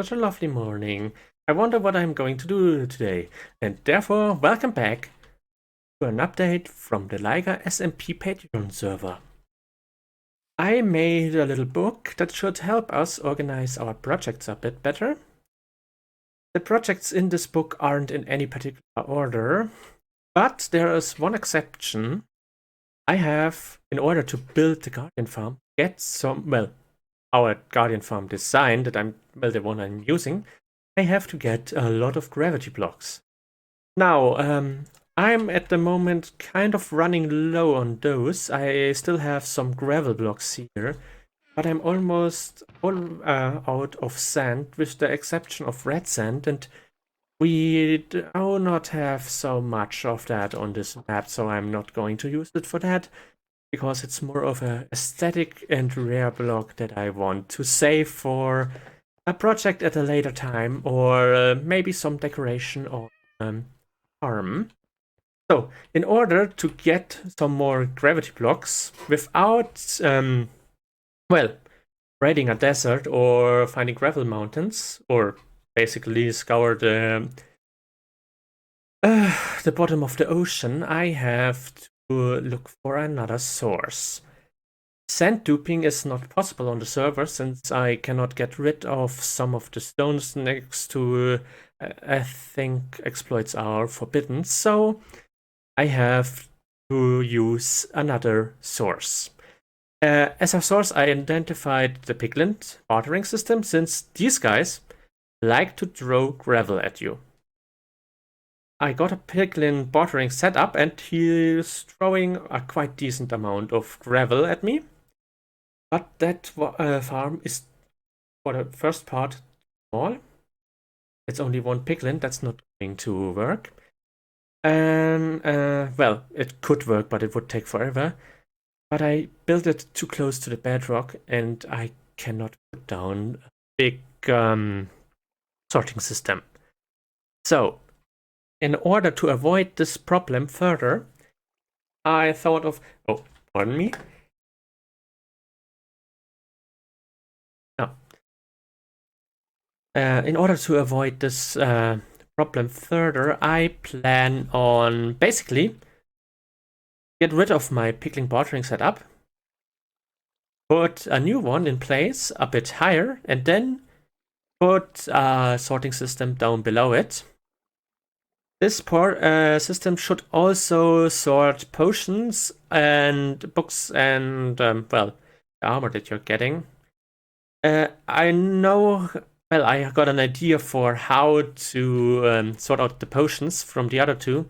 such a lovely morning. I wonder what I'm going to do today, and therefore welcome back to an update from the Leiger SMP Patreon server. I made a little book that should help us organize our projects a bit better. The projects in this book aren't in any particular order, but there is one exception. I have, in order to build the Guardian Farm, our Guardian Farm design that the one I'm using, I have to get a lot of gravity blocks. Now, I'm at the moment kind of running low on those. I still have some gravel blocks here, but I'm almost all out of sand, with the exception of red sand, and we do not have so much of that on this map, so I'm not going to use it for that, because it's more of a aesthetic and rare block that I want to save for a project at a later time, or maybe some decoration or farm. So, in order to get some more gravity blocks without, raiding a desert or finding gravel mountains, or basically scour the bottom of the ocean, I have to look for another source. Sand duping is not possible on the server, since I cannot get rid of some of the stones next to, I think exploits are forbidden, so I have to use another source. As a source, I identified the Piglin Bartering system, since these guys like to throw gravel at you. I got a Piglin Bartering setup, and he is throwing a quite decent amount of gravel at me. But that farm is, for the first part, small. It's only one Piglin, that's not going to work. And, well, it could work, but it would take forever. But I built it too close to the bedrock, and I cannot put down a big sorting system. So, in order to avoid this problem further, I thought of... Oh, pardon me. In order to avoid this problem further, I plan on basically get rid of my Piglin Bartering setup, put a new one in place a bit higher, and then put a sorting system down below it. This system should also sort potions and books and, the armor that you're getting. I know... Well, I got an idea for how to sort out the potions from the other two.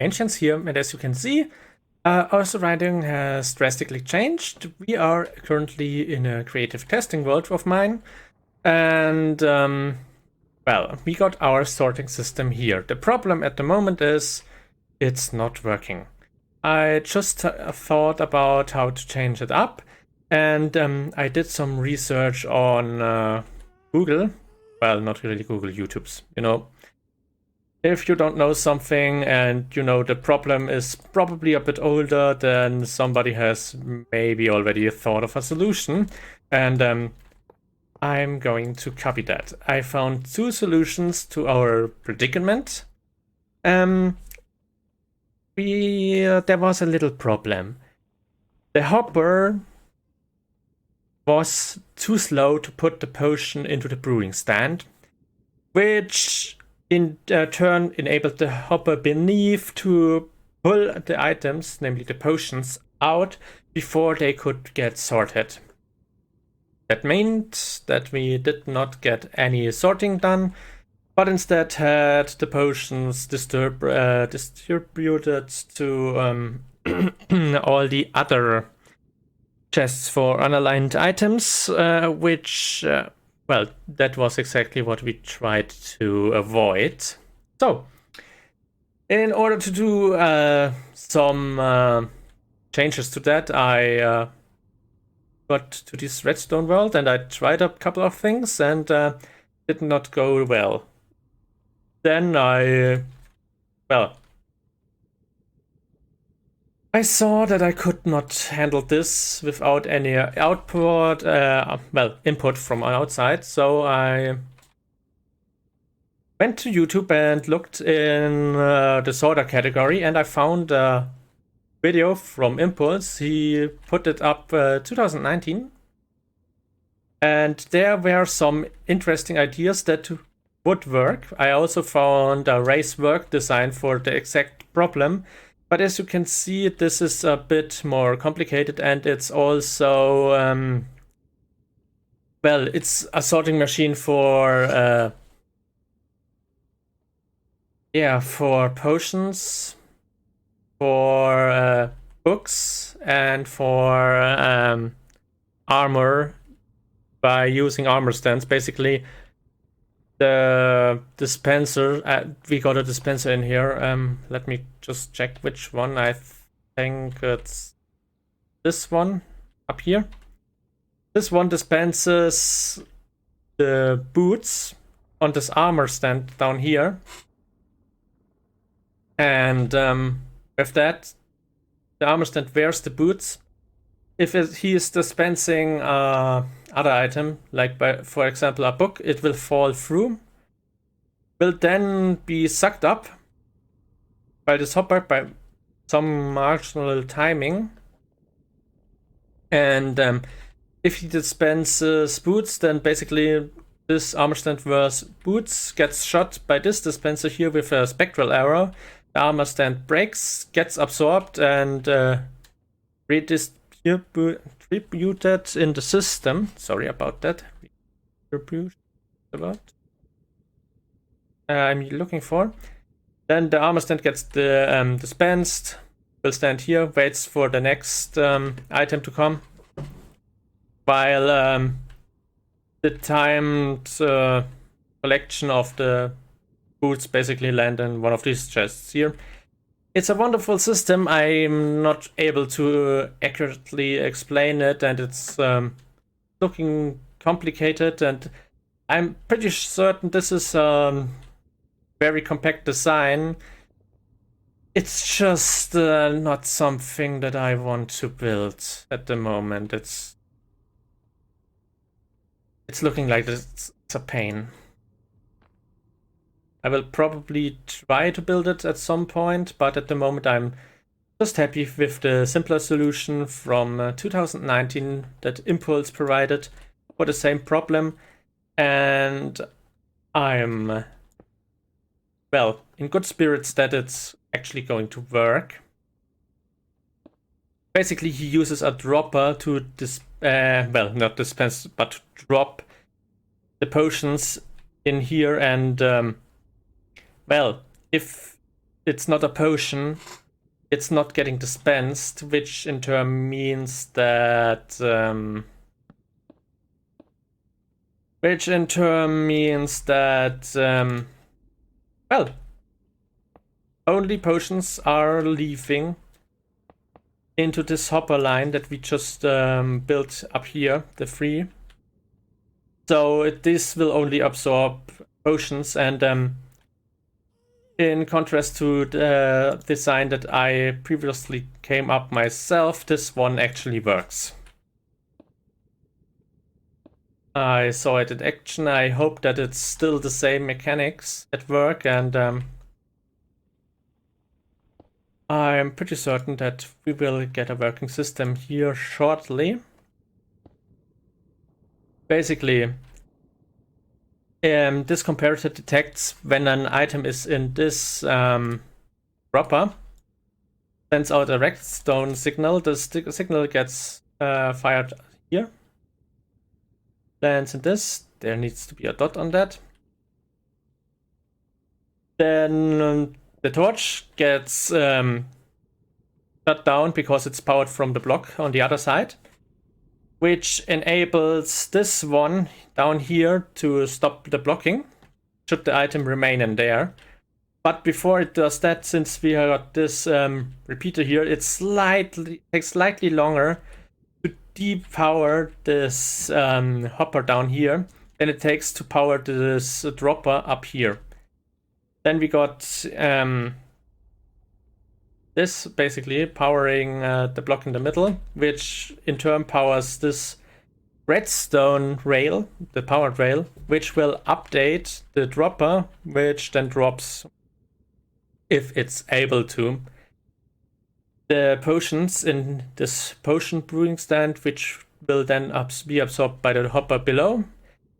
Ancients here, and as you can see, our surrounding has drastically changed. We are currently in a creative testing world of mine, and well, we got our sorting system here. The problem at the moment is it's not working. I just thought about how to change it up, and I did some research on Google. Well, not really Google, YouTube's, you know. If you don't know something and you know the problem is probably a bit older, then somebody has maybe already thought of a solution, and I'm going to copy that. I found two solutions to our predicament. There was a little problem. The hopper was too slow to put the potion into the brewing stand, which in turn enabled the hopper beneath to pull the items, namely the potions, out before they could get sorted. That meant that we did not get any sorting done, but instead had the potions distributed to all the other chests for unaligned items, which, well, that was exactly what we tried to avoid. So, in order to do some changes to that, I got to this redstone world and I tried a couple of things and did not go well. Then I saw that I could not handle this without any input from outside, so I went to YouTube and looked in the sorter category, and I found a video from Impulse. He put it up 2019, and there were some interesting ideas that would work. I also found a race work design for the exact problem. But as you can see, this is a bit more complicated, and it's also, well, it's a sorting machine for, for potions, for books, and for armor by using armor stands. Basically, the dispenser, we got a dispenser in here. Let me just check which one. I think it's this one up here. This one dispenses the boots on this armor stand down here. And with that, the armor stand wears the boots. If he is dispensing other item, like for example a book, it will fall through, will then be sucked up by this hopper by some marginal timing, and if he dispenses boots, then basically this armor stand wears boots, gets shot by this dispenser here with a spectral arrow. The armor stand breaks, gets absorbed, and redistributed in the system. Sorry about that. I'm looking for. Then the armor stand gets dispensed. Will stand here, waits for the next item to come, while the timed collection of the boots basically land in one of these chests here. It's a wonderful system. I'm not able to accurately explain it, and it's looking complicated, and I'm pretty certain this is very compact design. It's just not something that I want to build at the moment. It's looking like it's a pain. I will probably try to build it at some point, but at the moment I'm just happy with the simpler solution from 2019 that Impulse provided for the same problem, and I'm, well, in good spirits that it's actually going to work. Basically, he uses a dropper to well, not dispense, but to drop the potions in here, and well, if it's not a potion, it's not getting dispensed, which in turn means that well, only potions are leaving into this hopper line that we just built up here, the 3. So this will only absorb potions, and in contrast to the design that I previously came up myself, this one actually works. I saw it in action. I hope that it's still the same mechanics at work, and I'm pretty certain that we will get a working system here shortly. Basically, this comparator detects when an item is in this dropper, sends out a redstone signal. The signal gets fired here, lands in this. There needs to be a dot on that. Then the torch gets shut down because it's powered from the block on the other side, which enables this one down here to stop the blocking, should the item remain in there. But before it does that, since we got this repeater here, it takes slightly longer to depower this hopper down here than it takes to power this dropper up here. Then we got this basically powering the block in the middle, which in turn powers this redstone rail, the powered rail, which will update the dropper, which then drops, if it's able to, the potions in this potion brewing stand, which will then be absorbed by the hopper below.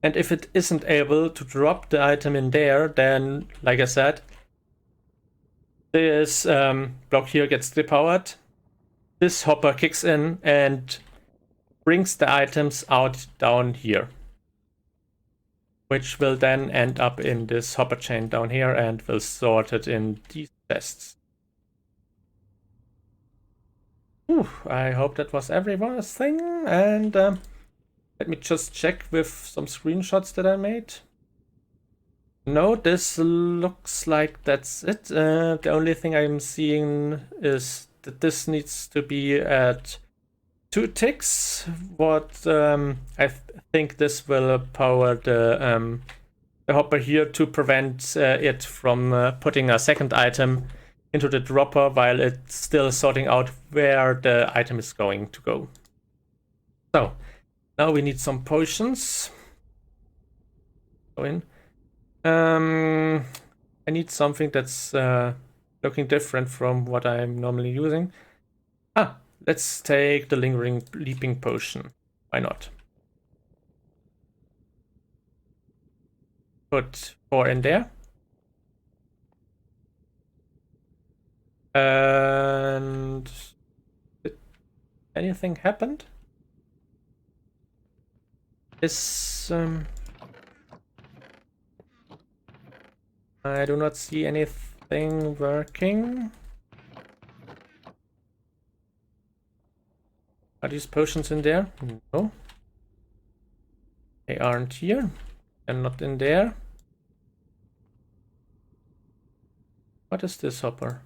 And if it isn't able to drop the item in there, then, like I said, this block here gets depowered. This hopper kicks in and brings the items out down here, which will then end up in this hopper chain down here and will sort it in these chests. I hope that was everyone's thing, and let me just check with some screenshots that I made. No, this looks like that's it. The only thing I'm seeing is that this needs to be at 2 ticks. What I think this will power the hopper here to prevent it from putting a second item into the dropper while it's still sorting out where the item is going to go. So now we need some potions. Go in. I need something that's looking different from what I'm normally using. Let's take the lingering leaping potion. Why not? Put 4 in there. And did anything happened? This I do not see anything working. Are these potions in there? No. They aren't here. They're not in there. What is this hopper?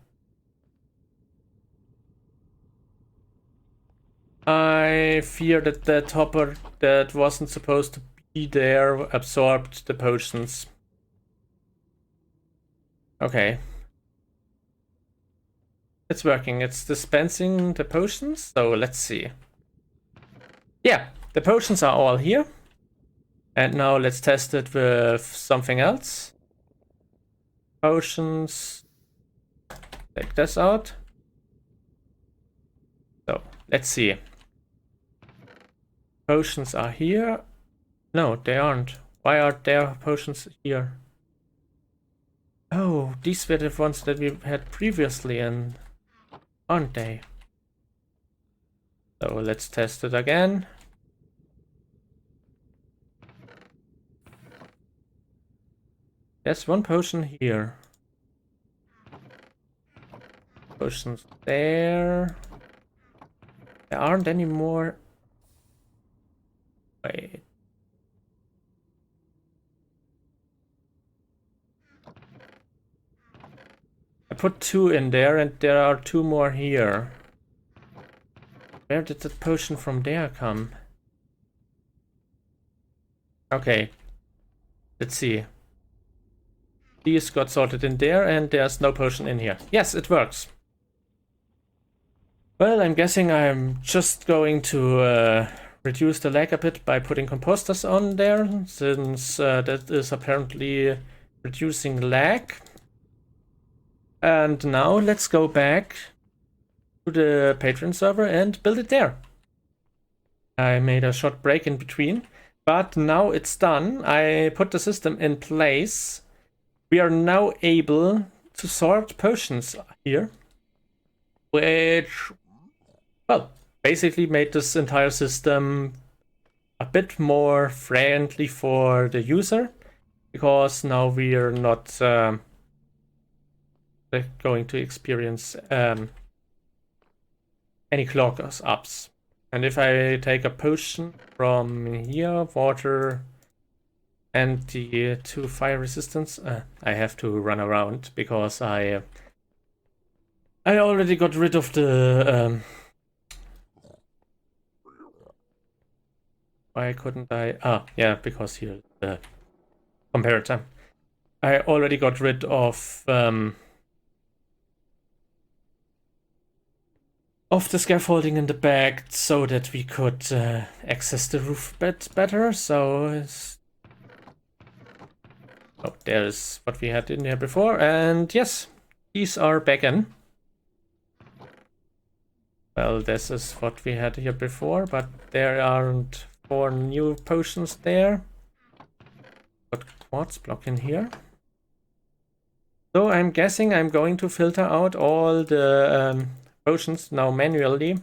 I fear that that hopper that wasn't supposed to be there absorbed the potions. Okay. It's working. It's dispensing the potions. So let's see. Yeah, the potions are all here. And now let's test it with something else. Potions. Take this out. So let's see. Potions are here. No, they aren't. Why are there potions here? Oh, these were the ones that we had previously, and aren't they? So let's test it again. There's one potion here. potions there. There aren't any more. Wait. I put 2 in there and there are 2 more here. Where did that potion from there come? Okay. Let's see. These got sorted in there and there's no potion in here. Yes, it works. Well, I'm guessing I'm just going to reduce the lag a bit by putting composters on there, since that is apparently reducing lag. And now let's go back to the Patreon server and build it there. I made a short break in between, but now it's done. I put the system in place. We are now able to sort potions here, which, well, basically made this entire system a bit more friendly for the user, because now we are not going to experience any cloggers ups. And if I take a potion from here, water, and the 2 fire resistance, I have to run around because I already got rid of the why couldn't I? Ah, yeah, because here the comparator. I already got rid of the scaffolding in the back so that we could access the roof a bit better. So oh, there's what we had in there before, and yes, these are back in. Well, this is what we had here before, but there aren't 4 new potions there. Got quartz block in here. So I'm guessing I'm going to filter out all the potions now manually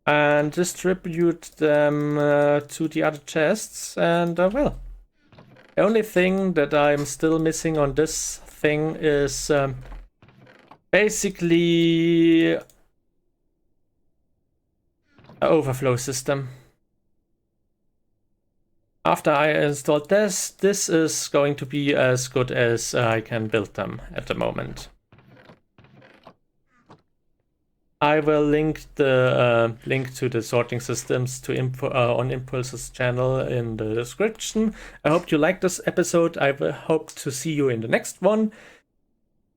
and distribute them to the other chests. And well, the only thing that I'm still missing on this thing is basically an overflow system. After I installed this is going to be as good as I can build them at the moment. I will link the link to the sorting systems to on Impulse's channel in the description. I hope you liked this episode. I hope to see you in the next one.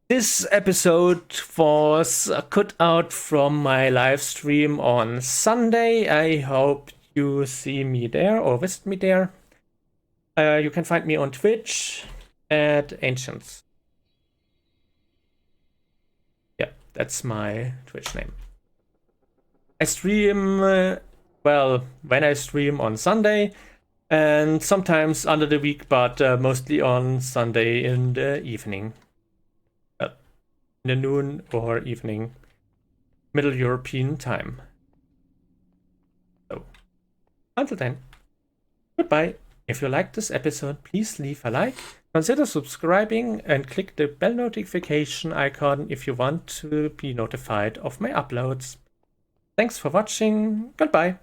This episode was cut out from my live stream on Sunday. I hope you see me there or visit me there. You can find me on Twitch at Ancients. Yeah, that's my Twitch name. I stream, well, when I stream on Sunday and sometimes under the week, but mostly on Sunday in the evening. In the noon or evening, Middle European time. So, until then, goodbye. If you liked this episode, please leave a like, consider subscribing and click the bell notification icon if you want to be notified of my uploads. Thanks for watching, goodbye.